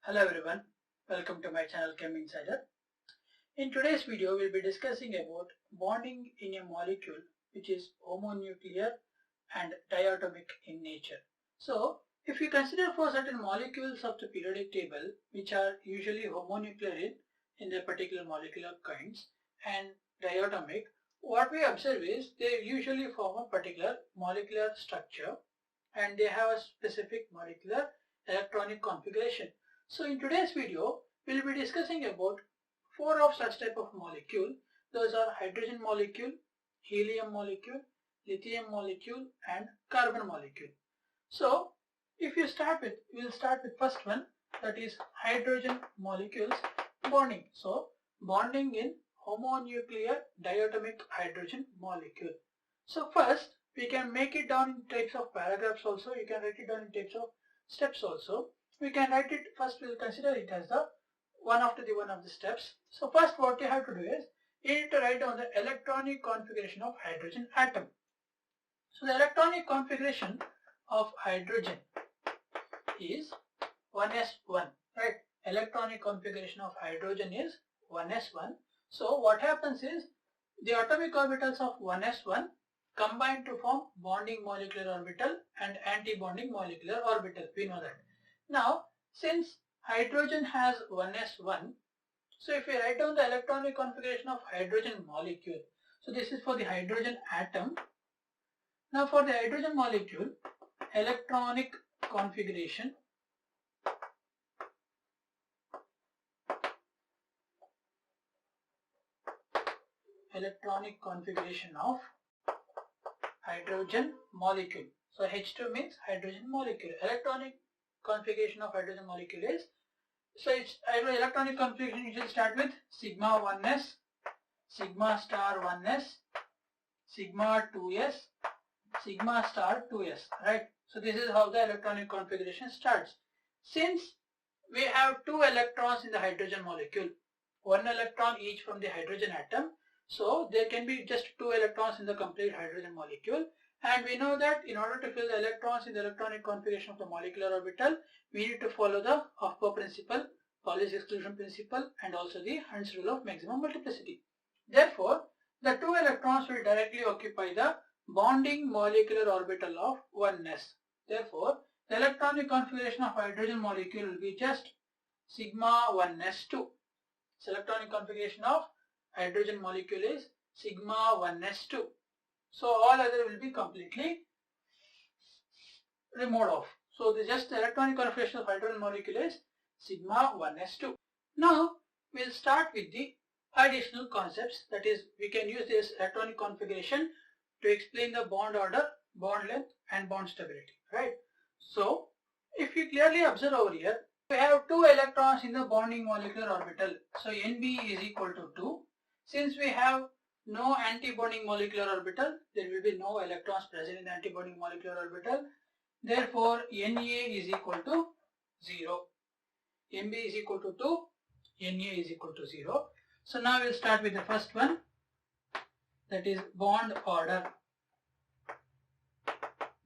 Hello everyone, welcome to my channel Chem Insider. In today's video we'll be discussing about bonding in a molecule which is homonuclear and diatomic in nature. So if you consider for certain molecules of the periodic table which are usually homonuclear in their particular molecular kinds and diatomic, what we observe is they usually form a particular molecular structure and they have a specific molecular electronic configuration. So in today's video, we'll be discussing about 4 of such type of molecule. Those are hydrogen molecule, helium molecule, lithium molecule and carbon molecule. So if you we'll start with first one, that is hydrogen molecules bonding. So bonding in homonuclear diatomic hydrogen molecule. So first we can make it down in types of paragraphs also, you can write it down in types of steps also. We can write it, first we'll consider it as the one after the one of the steps. So first what you have to do is, you need to write down the electronic configuration of hydrogen atom. So the electronic configuration of hydrogen is 1s1, right? Electronic configuration of hydrogen is 1s1. So what happens is, the atomic orbitals of 1s1 combine to form bonding molecular orbital and anti-bonding molecular orbital, we know that. Now, since hydrogen has 1s1, so if we write down the electronic configuration of hydrogen molecule, so this is for the hydrogen atom. Now for the hydrogen molecule, electronic configuration of hydrogen molecule. So H2 means hydrogen molecule. Electronic configuration of hydrogen molecule is, so its electronic configuration you should start with sigma 1s, sigma star 1s, sigma 2s, sigma star 2s, right? So this is how the electronic configuration starts. Since we have 2 electrons in the hydrogen molecule, 1 electron each from the hydrogen atom, so there can be just 2 electrons in the complete hydrogen molecule. And we know that in order to fill the electrons in the electronic configuration of the molecular orbital, we need to follow the Hofbauer principle, Pauli's exclusion principle and also the Hund's rule of maximum multiplicity. Therefore, the 2 electrons will directly occupy the bonding molecular orbital of 1s. Therefore, the electronic configuration of hydrogen molecule will be just sigma 1s2. So electronic configuration of hydrogen molecule is sigma 1s2. So all other will be completely removed off. So the electronic configuration of hydrogen molecule is sigma 1s2. Now we'll start with the additional concepts, that is we can use this electronic configuration to explain the bond order, bond length and bond stability, right? So if you clearly observe over here, we have 2 electrons in the bonding molecular orbital. So Nb is equal to 2. Since we have no anti-bonding molecular orbital, there will be no electrons present in the anti-bonding molecular orbital. Therefore, Na is equal to 0. Nb is equal to 2, Na is equal to 0. So now we'll start with the first one, that is bond order.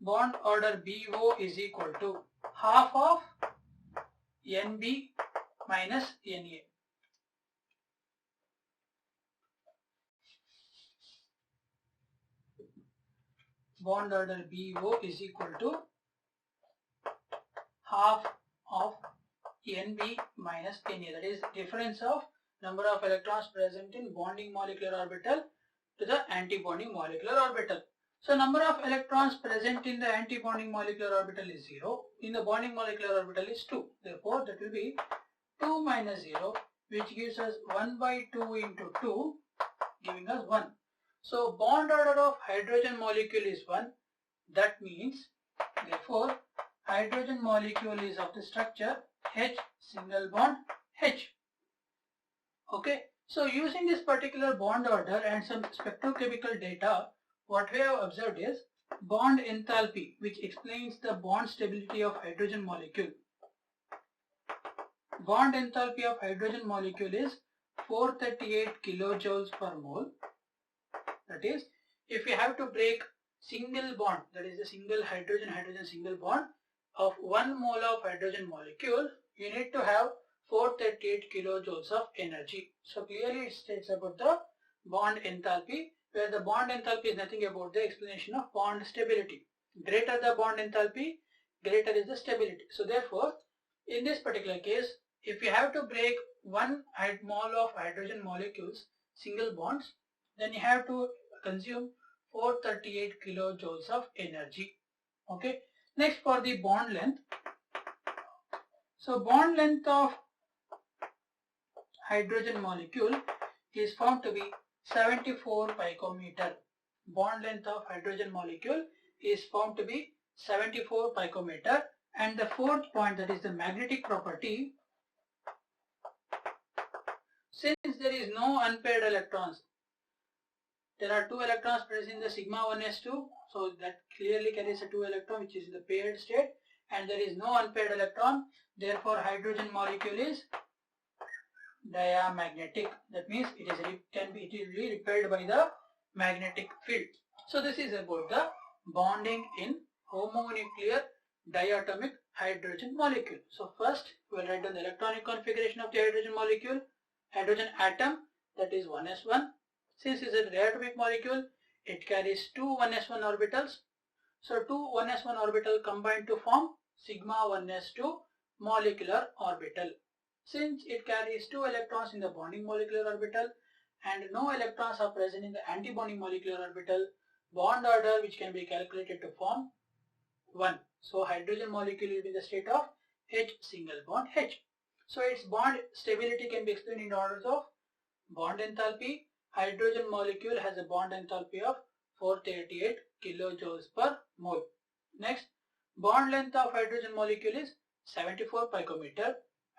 Bond order BO is equal to half of Nb minus Na. Bond order BO is equal to half of Nb minus Na, that is difference of number of electrons present in bonding molecular orbital to the anti-bonding molecular orbital. So number of electrons present in the anti-bonding molecular orbital is 0, in the bonding molecular orbital is 2. Therefore that will be 2 minus 0, which gives us 1 by 2 into 2, giving us 1. So bond order of hydrogen molecule is 1. That means, therefore, hydrogen molecule is of the structure H single bond H. Okay. So using this particular bond order and some spectrochemical data, what we have observed is bond enthalpy, which explains the bond stability of hydrogen molecule. Bond enthalpy of hydrogen molecule is 438 kilojoules per mole. That is, if you have to break single bond, that is a single hydrogen single bond of 1 mole of hydrogen molecule, you need to have 438 kilojoules of energy. So clearly it states about the bond enthalpy, where the bond enthalpy is nothing about the explanation of bond stability. Greater the bond enthalpy, greater is the stability. So therefore, in this particular case, if you have to break 1 mole of hydrogen molecules, single bonds, then you have to consume 438 kilojoules of energy. Okay. Next, for the bond length. So bond length of hydrogen molecule is found to be 74 picometer. Bond length of hydrogen molecule is found to be 74 picometer. And the fourth point, that is the magnetic property. Since there is no unpaired electrons, there are 2 electrons present in the sigma 1s2, so that clearly carries a 2 electron which is in the paired state, and there is no unpaired electron, therefore hydrogen molecule is diamagnetic. That means it will be repelled by the magnetic field. So this is about the bonding in homonuclear diatomic hydrogen molecule. So first we will write down the electronic configuration of the hydrogen molecule. Hydrogen atom, that is 1s1. Since it is a diatomic molecule, it carries 2 1s1 orbitals. So 2 1s1 orbital combine to form sigma 1s2 molecular orbital. Since it carries 2 electrons in the bonding molecular orbital and no electrons are present in the anti-bonding molecular orbital, bond order which can be calculated to form 1. So hydrogen molecule will be the state of H single bond H. So its bond stability can be explained in orders of bond enthalpy. Hydrogen molecule has a bond enthalpy of 438 kilojoules per mole. Next, bond length of hydrogen molecule is 74 picometer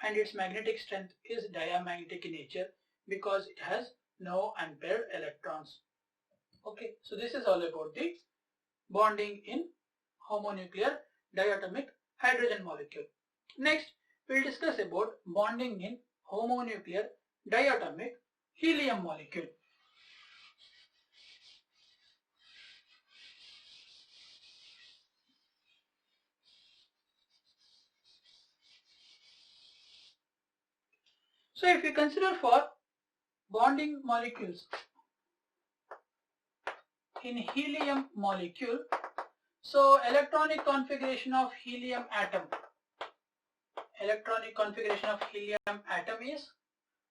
and its magnetic strength is diamagnetic in nature because it has no unpaired electrons. Okay, so this is all about the bonding in homonuclear diatomic hydrogen molecule. Next, we will discuss about bonding in homonuclear diatomic helium molecule. So if you consider for bonding molecules in helium molecule, so electronic configuration of helium atom. Electronic configuration of helium atom is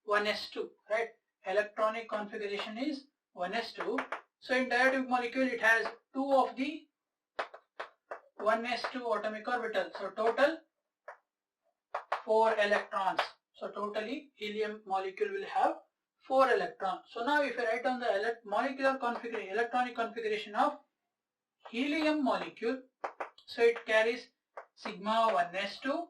1s2, right? Electronic configuration is 1s2. So in diatomic molecule it has 2 of the 1s2 atomic orbitals. So total 4 electrons. So totally helium molecule will have 4 electrons. So now if you write down the electronic configuration of helium molecule, so it carries sigma 1s2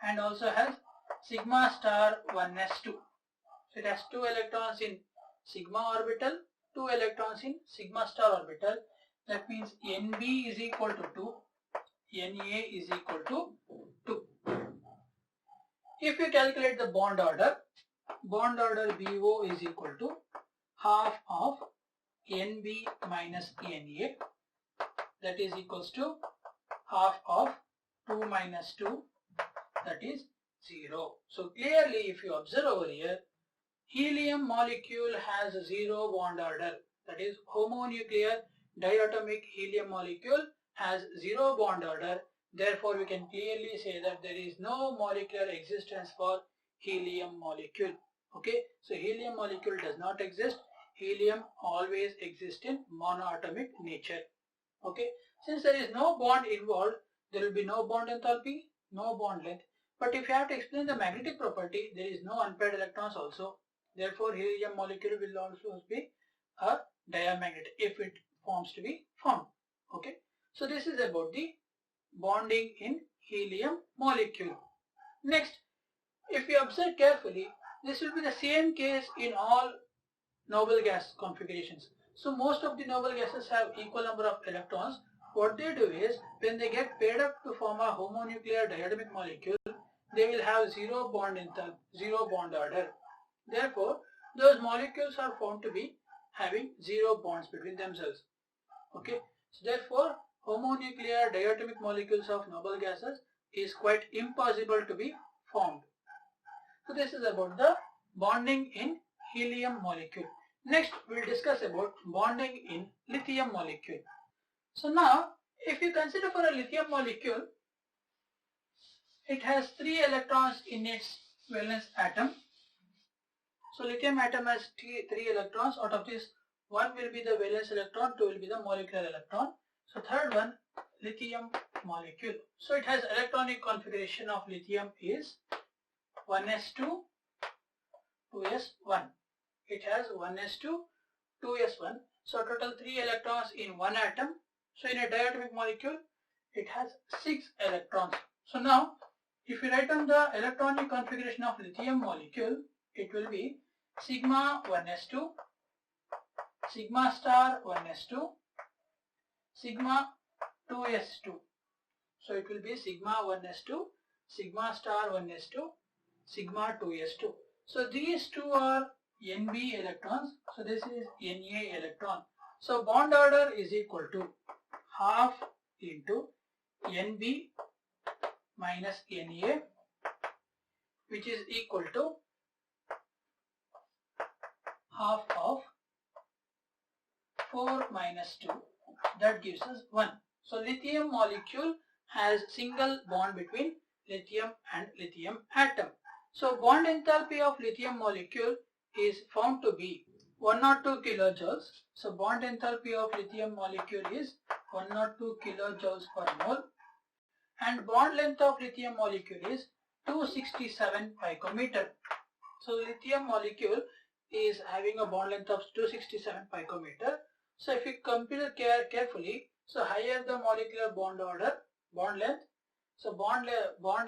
and also has sigma star 1s2. So it has 2 electrons in sigma orbital, 2 electrons in sigma star orbital. That means Nb is equal to 2, Na is equal to 2. If you calculate the bond order BO is equal to half of Nb minus Na, that is equals to half of 2 minus 2, that is 0. So clearly if you observe over here, helium molecule has 0 bond order, that is homonuclear diatomic helium molecule has 0 bond order. Therefore we can clearly say that there is no molecular existence for helium molecule. Okay, so helium molecule does not exist. Helium always exists in monoatomic nature. Okay, since there is no bond involved, there will be no bond enthalpy, no bond length. But if you have to explain the magnetic property, there is no unpaired electrons also. Therefore helium molecule will also be a diamagnet if it forms to be formed. Okay, so this is about the bonding in helium molecule. Next, if you observe carefully, this will be the same case in all noble gas configurations. So most of the noble gases have equal number of electrons. What they do is, when they get paired up to form a homonuclear diatomic molecule, they will have 0 bond order. Therefore, those molecules are found to be having 0 bonds between themselves. Okay, so therefore homonuclear diatomic molecules of noble gases is quite impossible to be formed. So this is about the bonding in helium molecule. Next we will discuss about bonding in lithium molecule. So now if you consider for a lithium molecule, it has 3 electrons in its valence atom. So lithium atom has 3 electrons. Out of this, 1 will be the valence electron, 2 will be the molecular electron. So third one, lithium molecule. So it has electronic configuration of lithium is 1s2, 2s1. It has 1s2, 2s1. So total 3 electrons in one atom. So in a diatomic molecule, it has 6 electrons. So now, if you write down the electronic configuration of lithium molecule, it will be sigma 1s2, sigma star 1s2, sigma 2s2. So it will be sigma 1s2, sigma star 1s2, sigma 2s2. So these two are Nb electrons. So this is Na electron. So bond order is equal to half into Nb minus Na, which is equal to half of 4 minus 2. That gives us 1. So lithium molecule has single bond between lithium and lithium atom. So bond enthalpy of lithium molecule is found to be 102 kilojoules. So bond enthalpy of lithium molecule is 102 kilojoules per mole. And bond length of lithium molecule is 267 picometer. So lithium molecule is having a bond length of 267 picometer. So if you compare carefully, so higher the molecular bond order, bond length, so bond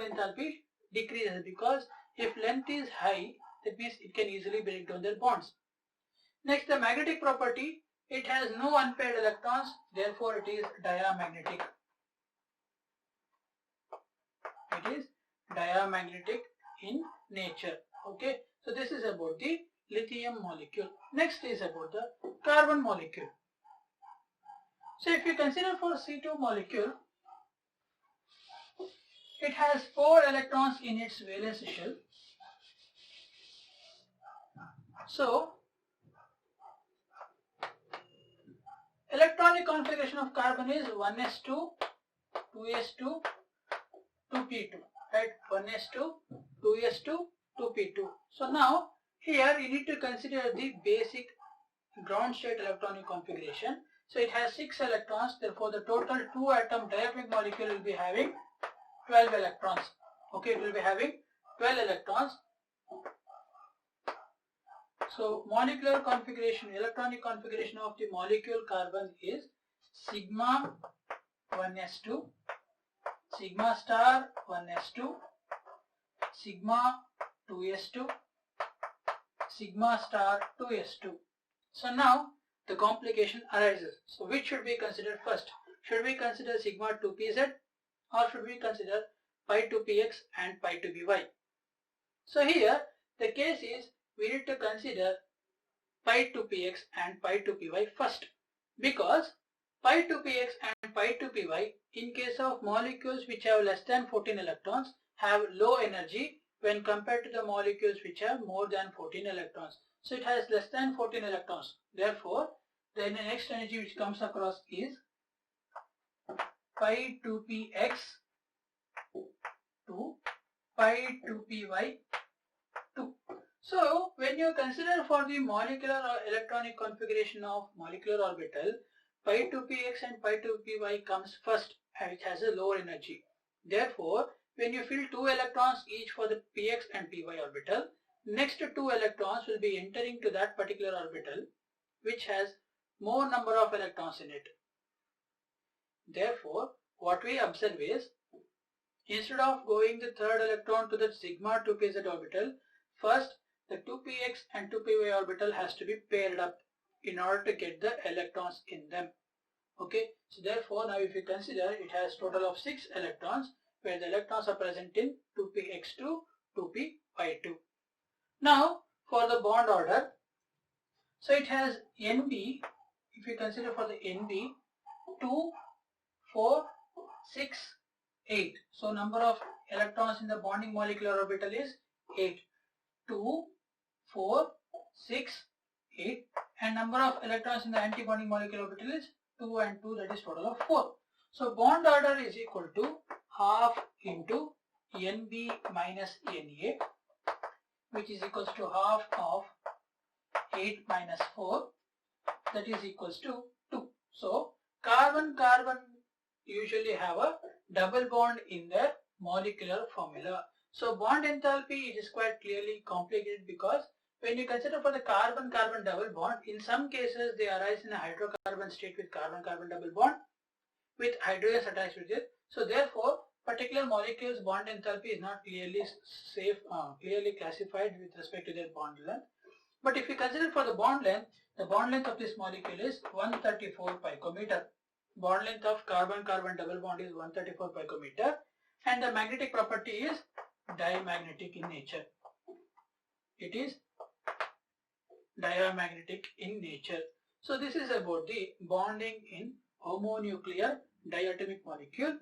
enthalpy decreases, because if length is high, that means it can easily break down their bonds. Next, the magnetic property, it has no unpaired electrons, therefore it is diamagnetic. It is diamagnetic in nature. Okay, so this is about the lithium molecule. Next is about the carbon molecule. So if you consider for C2 molecule, it has 4 electrons in its valence shell. So electronic configuration of carbon is 1s2, 2s2, 2p2, right? 1s2, 2s2, 2p2. So now here you need to consider the basic ground state electronic configuration. So it has 6 electrons, therefore the total 2 atom diatomic molecule will be having 12 electrons. Okay, it will be having 12 electrons. So molecular configuration, electronic configuration of the molecule carbon is sigma 1s2, sigma star 1s2, sigma 2s2, sigma star 2s2. So now the complication arises. So which should be considered first? Should we consider sigma 2pz or should we consider pi 2px and pi 2py? So here the case is we need to consider pi 2px and pi 2py first, because pi 2px and pi 2py in case of molecules which have less than 14 electrons have low energy when compared to the molecules which have more than 14 electrons. So it has less than 14 electrons. Therefore, the next energy which comes across is pi 2px to pi 2py 2. So when you consider for the molecular or electronic configuration of molecular orbital, pi 2px and pi 2py comes first, which has a lower energy. Therefore, when you fill 2 electrons each for the px and py orbital, next 2 electrons will be entering to that particular orbital which has more number of electrons in it. Therefore, what we observe is, instead of going the third electron to the sigma 2pz orbital, first the 2px and 2py orbital has to be paired up in order to get the electrons in them. Okay, so therefore now if you consider, it has total of 6 electrons where the electrons are present in 2px2, 2py2. Now for the bond order, so it has Nb, if you consider for the Nb, 2, 4, 6, 8. So number of electrons in the bonding molecular orbital is 8. 2, 4, 6, 8, and number of electrons in the anti-bonding molecular orbital is 2 and 2, that is total of 4. So bond order is equal to half into Nb minus Na, which is equals to half of 8 minus 4, that is equals to 2. So carbon-carbon usually have a double bond in their molecular formula. So bond enthalpy, it is quite clearly complicated because when you consider for the carbon-carbon double bond, in some cases they arise in a hydrocarbon state with carbon-carbon double bond with hydrogens attached with it. So therefore, particular molecules bond enthalpy is not clearly classified with respect to their bond length. But if you consider for the bond length of this molecule is 134 picometer. Bond length of carbon-carbon double bond is 134 picometer, and the magnetic property is diamagnetic in nature. It is diamagnetic in nature. So this is about the bonding in homonuclear diatomic molecule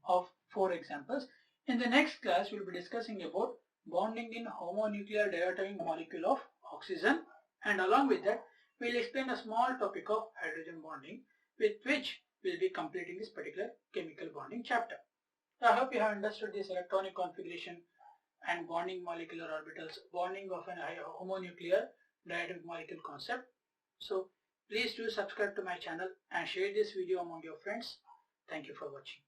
of 4 examples. In the next class, we will be discussing about bonding in homonuclear diatomic molecule of oxygen, and along with that, we will explain a small topic of hydrogen bonding, with which we will be completing this particular chemical bonding chapter. I hope you have understood this electronic configuration and bonding molecular orbitals, bonding of an homonuclear diatomic molecule concept. So please do subscribe to my channel and share this video among your friends. Thank you for watching.